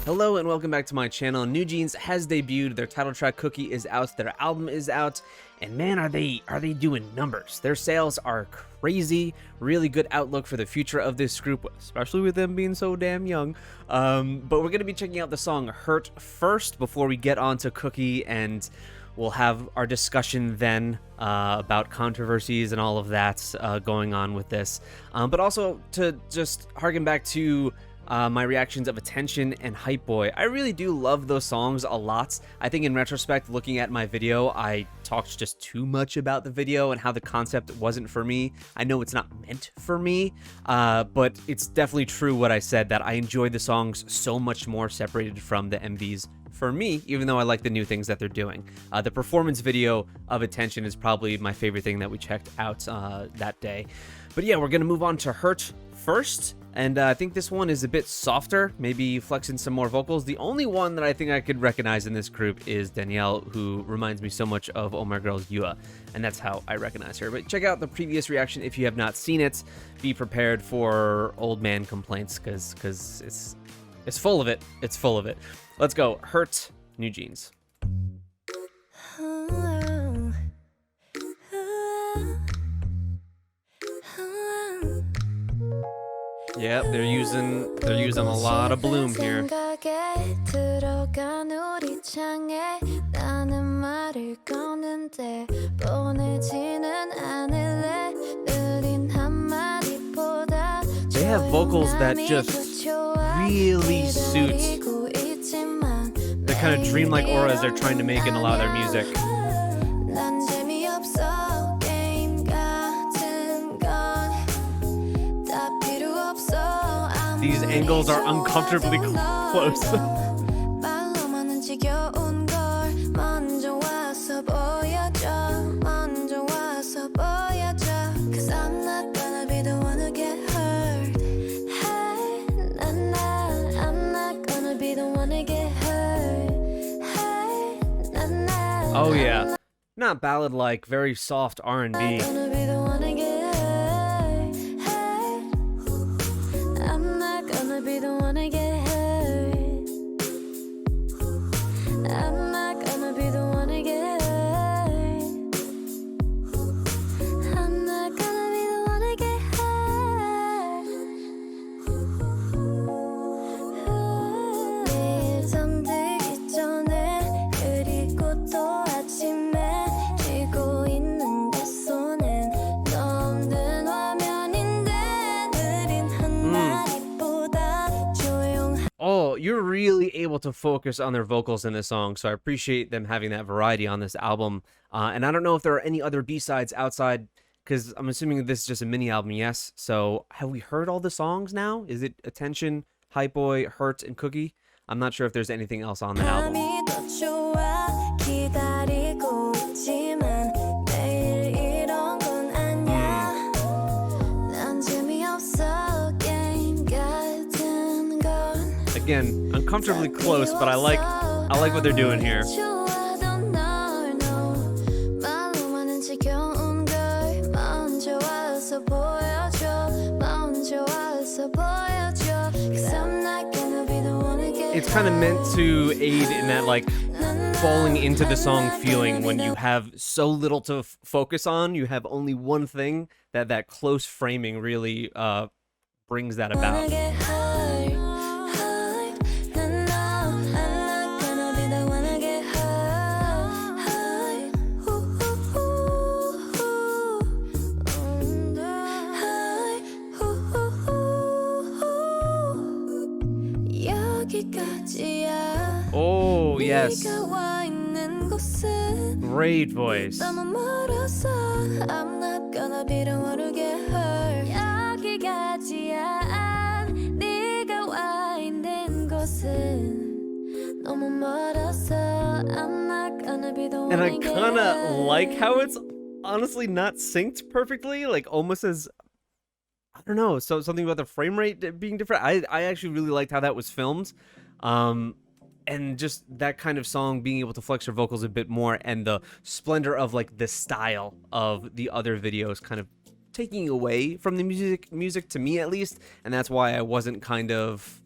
Hello and welcome back to my channel. NewJeans has debuted. Their title track Cookie is out. Their album is out, and man, are they doing numbers. Their sales are crazy. Really good outlook for the future of this group, especially with them being so damn young. But we're gonna be checking out the song Hurt first before we get on to Cookie, and we'll have our discussion then about controversies and all of that going on with this. But also to just harken back to my reactions of Attention and Hype Boy. I really do love those songs a lot. I think in retrospect, looking at my video, I talked just too much about the video and how the concept wasn't for me. I know it's not meant for me, but it's definitely true what I said, that I enjoy the songs so much more separated from the MVs for me, even though I like the new things that they're doing. The performance video of Attention is probably my favorite thing that we checked out that day. But yeah, we're gonna move on to Hurt first. And I think this one is a bit softer, maybe flexing some more vocals. The only one that I think I could recognize in this group is Danielle, who reminds me so much of Oh My Girl's Yua, and that's how I recognize her. But check out the previous reaction if you have not seen it. Be prepared for old man complaints, because it's full of it. It's full of it. Let's go. Hurt, NewJeans. Yep, they're using a lot of bloom here. They have vocals that just really suit the kind of dreamlike auras they're trying to make in a lot of their music. These angles are uncomfortably close. Oh yeah, not ballad-like, very soft R&B. Oh, you're really able to focus on their vocals in this song, so I appreciate them having that variety on this album. And I don't know if there are any other B-sides outside, because I'm assuming this is just a mini album, yes? So have we heard all the songs now? Is it Attention, Hype Boy, Hurt, and Cookie? I'm not sure if there's anything else on the album. Again, uncomfortably close, but I like what they're doing here. It's kind of meant to aid in that, like, falling into the song feeling when you have so little to focus on. You have only one thing. That close framing really brings that about. Oh, yes. Great voice. And I kind of like how it's honestly not synced perfectly, like almost as, I don't know, so something about the frame rate being different. I actually really liked how that was filmed. And just that kind of song being able to flex her vocals a bit more, and the splendor of like the style of the other videos kind of taking away from the music to me at least, and that's why I wasn't kind of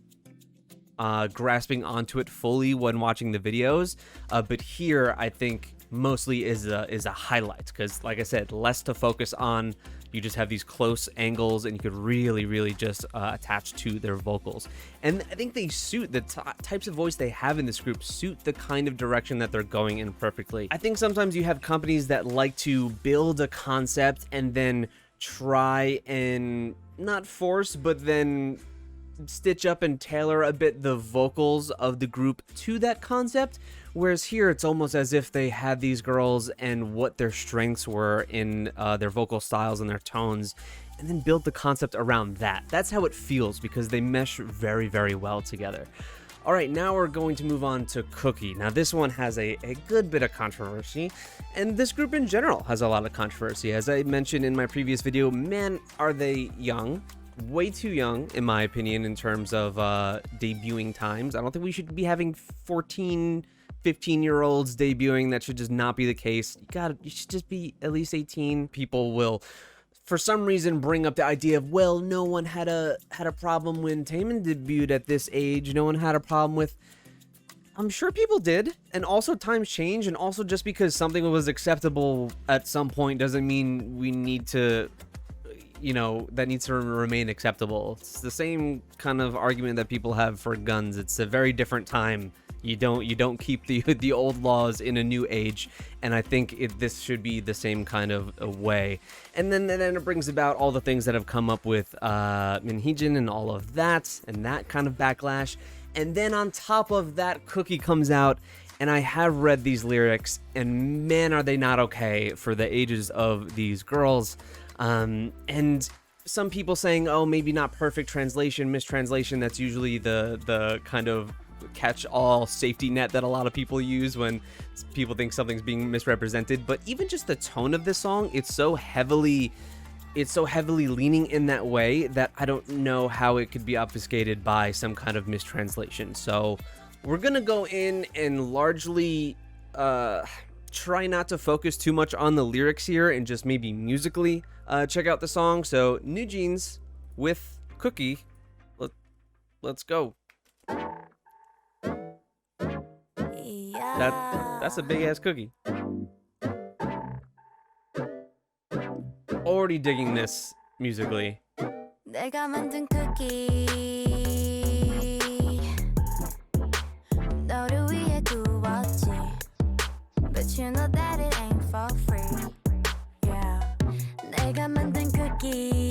grasping onto it fully when watching the videos. But here, I think mostly is a highlight, because like I said, less to focus on. You just have these close angles, and you could really just attach to their vocals. And I think they suit the types of voice they have in this group, suit the kind of direction that they're going in perfectly. I think sometimes you have companies that like to build a concept and then try and not force, but then stitch up and tailor a bit the vocals of the group to that concept. Whereas here, it's almost as if they had these girls and what their strengths were in their vocal styles and their tones, and then build the concept around that. That's how it feels, because they mesh very well together. All right, now we're going to move on to Cookie. Now, this one has a good bit of controversy, and this group in general has a lot of controversy. As I mentioned in my previous video, man, are they young. Way too young, in my opinion, in terms of debuting times. I don't think we should be having 14, 15-year-olds debuting. That should just not be the case. You should just be at least 18. People will, for some reason, bring up the idea of, well, no one had a problem when Taemin debuted at this age. No one had a problem with. I'm sure people did, and also times change, and also just because something was acceptable at some point doesn't mean we need to, that needs to remain acceptable. It's the same kind of argument that people have for guns. It's a very different time. You don't keep the old laws in a new age, and I think this should be the same kind of a way. And then it brings about all the things that have come up with Minheejin and all of that, and that kind of backlash. And then on top of that, Cookie comes out, and I have read these lyrics, and man, are they not okay for the ages of these girls. And some people saying, oh, maybe not perfect translation, mistranslation. That's usually the kind of catch-all safety net that a lot of people use when people think something's being misrepresented. But even just the tone of this song, it's so heavily leaning in that way that I don't know how it could be obfuscated by some kind of mistranslation. So we're gonna go in and largely try not to focus too much on the lyrics here, and just maybe musically check out the song. So NewJeans with Cookie. Let's go. That's a big ass cookie. Already digging this musically. 내가 만든 cookie 너를 위해 구웠지 But you know that it ain't for free. Yeah. 내가 만든 cookie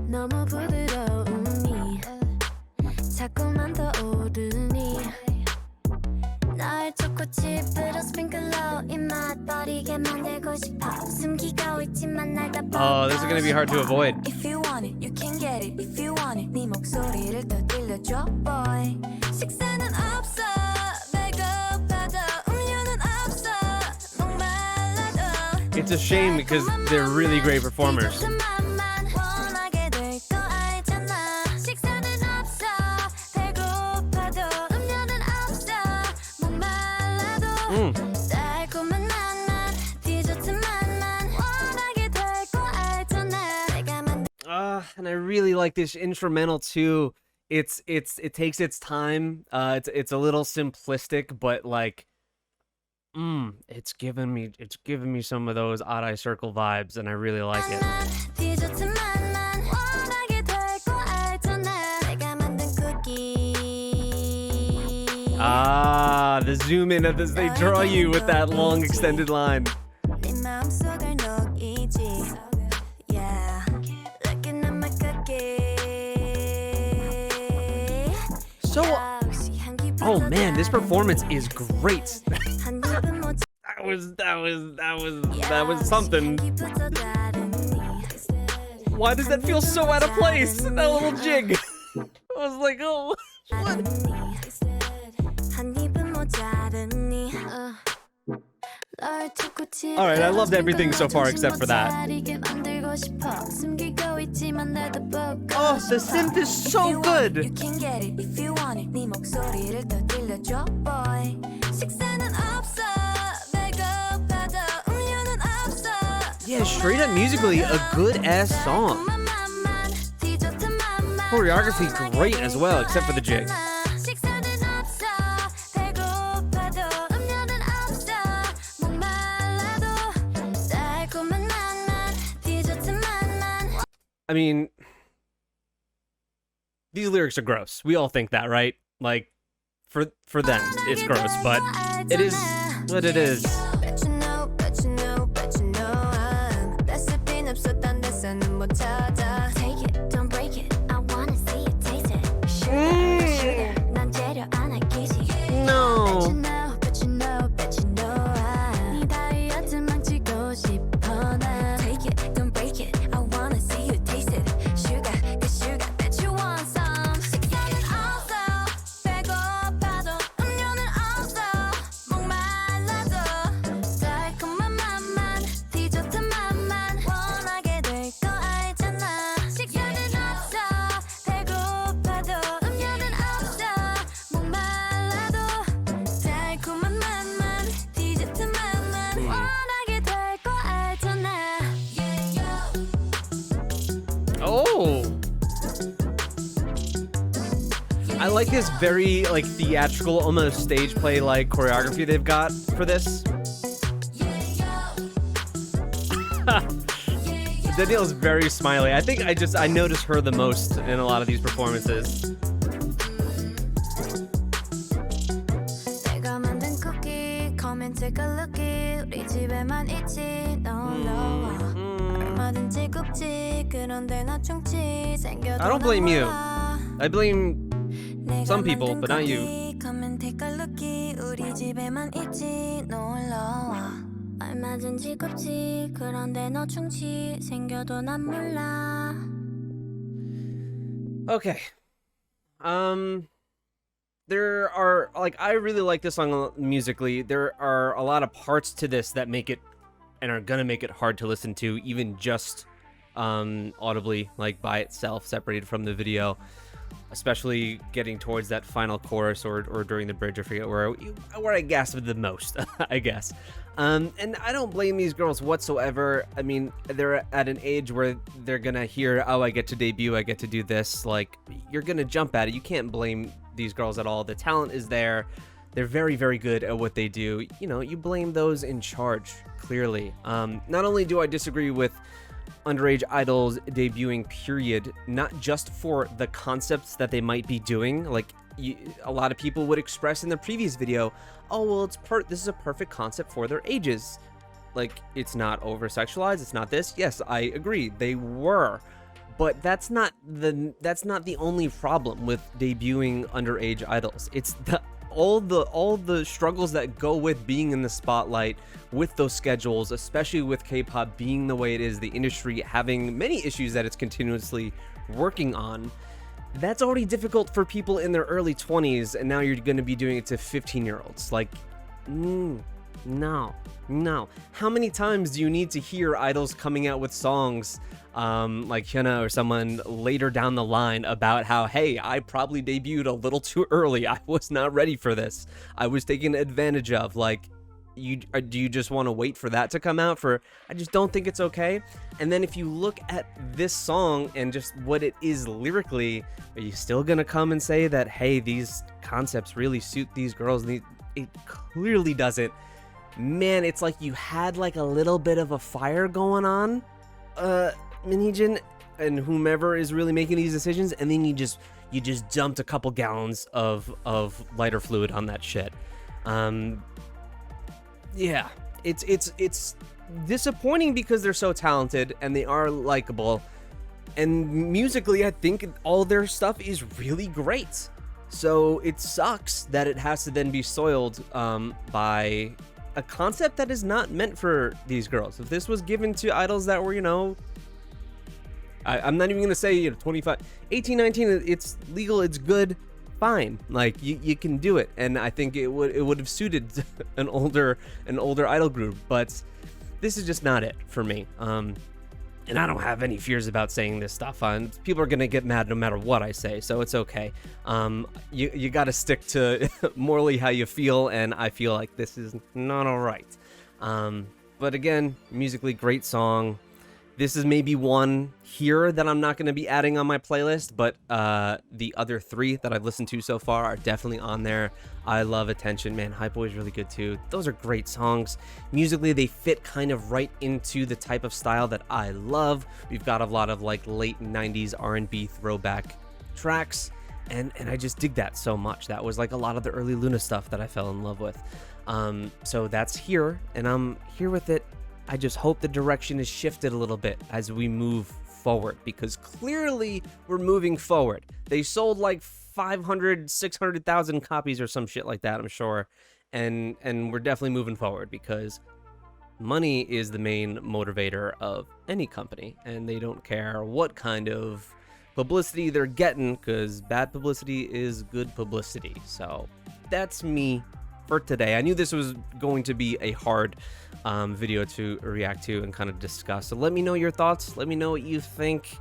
너무 부드러우니 자꾸만 더 오르니 날 초코칩으로 스프링클러 입맛 버리게 만들고 싶어 숨기고 있지만 날 다 Oh, this is gonna be hard to avoid. If you want it, you can get it. If you want it, 네 목소리를 더 들려줘, boy. 식사는 없어, 배고파도 음료는 없어, 목말라도. It's a shame because they're really great performers. And I really like this instrumental too. It takes its time. It's a little simplistic, but like, it's giving me some of those Odd Eye Circle vibes, and I really like it. Ah, the zoom in of this, they draw you with that long extended line. So, oh man, this performance is great. that was something. Why does that feel so out of place? That little jig. I was like, oh, what? Alright, I loved everything so far except for that. Oh, the synth is so good! Yeah, straight up musically, a good ass song. choreography great as well, except for the jig. 식사는 없어 배고파도 음료는 없어 목말라도 달콤한 맛만 디저트 맛만. I mean, these lyrics are gross. We all think that, right? Like, for them, it's gross, but it is what it is. Bet you know, bet you know, bet you know. 레시피는 없어 딴 데서는 못 찾아. Take it, don't break it. I wanna see you taste it. Sugar, sugar. 난 재료 안 아끼지. No. Bet you know, bet you know, bet you know. 네 다이어트 망치고 싶어 나. Take it, don't break it. I wanna see you taste it. Sugar, the sugar. Bet you want some. 식사는 없어 배고파도 음료는 없어 목말라도 달콤한 맛만 디저트 맛만 원하게 될 거 알잖아. 식사는 없어 배고파도 음료는 없어 목말라도 달콤한 맛만 디저트 맛만 원하게 될 거 알잖아. Oh. I like this very like theatrical, almost stage play like choreography they've got for this. Danielle's very smiley. I think I notice her the most in a lot of these performances. 내가 만든 쿠키 come and take a lookie 우리 집에만 있지 놀러 와 얼마든지 굽지 그런데 나 충치 생겨도 I don't blame you. 몰라. I blame 내가 some people, 만든 but not you. 쿠키 come and take a lookie 우리 집에만 있지 놀러 와 얼마든지 굽지 그런데 너 충치 생겨도 난 몰라. Okay. There are, like, I really like this song musically. There are a lot of parts to this that make it, and are gonna make it hard to listen to, even just audibly, like by itself, separated from the video. Especially getting towards that final chorus or during the bridge, I forget where I gasped the most, I guess. And I don't blame these girls whatsoever. I mean, they're at an age where they're gonna hear, oh, I get to debut, I get to do this. Like, you're gonna jump at it. You can't blame these girls at all. The talent is there. They're very, very good at what they do. You know, you blame those in charge, clearly. Not only do I disagree with underage idols debuting, period, not just for the concepts that they might be doing, like a lot of people would express in the previous video, oh well, this is a perfect concept for their ages, like it's not over sexualized, it's not this. Yes, I agree, they were, but that's not the only problem with debuting underage idols. It's all the struggles that go with being in the spotlight, with those schedules, especially with K-pop being the way it is, the industry having many issues that it's continuously working on. That's already difficult for people in their early 20s, and now you're going to be doing it to 15-year-olds. Like, no. How many times do you need to hear idols coming out with songs like Hyuna or someone later down the line about how, hey, I probably debuted a little too early. I was not ready for this. I was taken advantage of. Like, do you just want to wait for that to come out? I just don't think it's okay. And then if you look at this song and just what it is lyrically, are you still gonna come and say that, hey, these concepts really suit these girls? It clearly doesn't. Man, it's like you had like a little bit of a fire going on, Minheejin and whomever is really making these decisions, and then you just dumped a couple gallons of lighter fluid on that shit. Yeah, it's disappointing because they're so talented and they are likable, and musically I think all their stuff is really great. So it sucks that it has to then be soiled by a concept that is not meant for these girls. If this was given to idols that were, I'm not even gonna say 25, 18, 19, it's legal, it's good, fine, like you can do it, and I think it would have suited an older idol group, but this is just not it for me. And I don't have any fears about saying this stuff. People are gonna get mad no matter what I say, so it's okay. You gotta stick to morally how you feel, and I feel like this is not all right. But again, musically great song. This is maybe one here that I'm not going to be adding on my playlist, but the other 3 that I've listened to so far are definitely on there. I love Attention, man. Hype Boy is really good too. Those are great songs. Musically, they fit kind of right into the type of style that I love. We've got a lot of like late 90s R&B throwback tracks, and I just dig that so much. That was like a lot of the early Luna stuff that I fell in love with. So that's here, and I'm here with it. I just hope the direction is shifted a little bit as we move forward, because clearly we're moving forward. They sold like 500, 600,000 copies or some shit like that, I'm sure. And we're definitely moving forward, because money is the main motivator of any company, and they don't care what kind of publicity they're getting, because bad publicity is good publicity. So that's me for today. I knew this was going to be a hard video to react to and kind of discuss. So let me know your thoughts. Let me know what you think.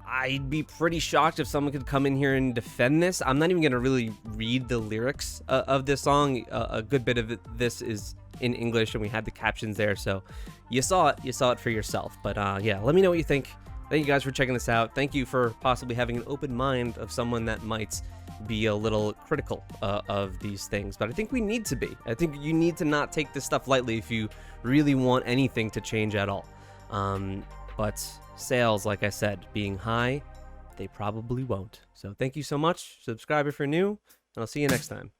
I'd be pretty shocked if someone could come in here and defend this. I'm not even going to really read the lyrics of this song. A good bit of this is in English, and we had the captions there. So you saw it for yourself. But yeah, let me know what you think. Thank you guys for checking this out. Thank you for possibly having an open mind of someone that might be a little critical of these things, but I think we need to be. I think you need to not take this stuff lightly if you really want anything to change at all. But sales, like I said, being high, they probably won't. So thank you so much. Subscribe if you're new, and I'll see you next time.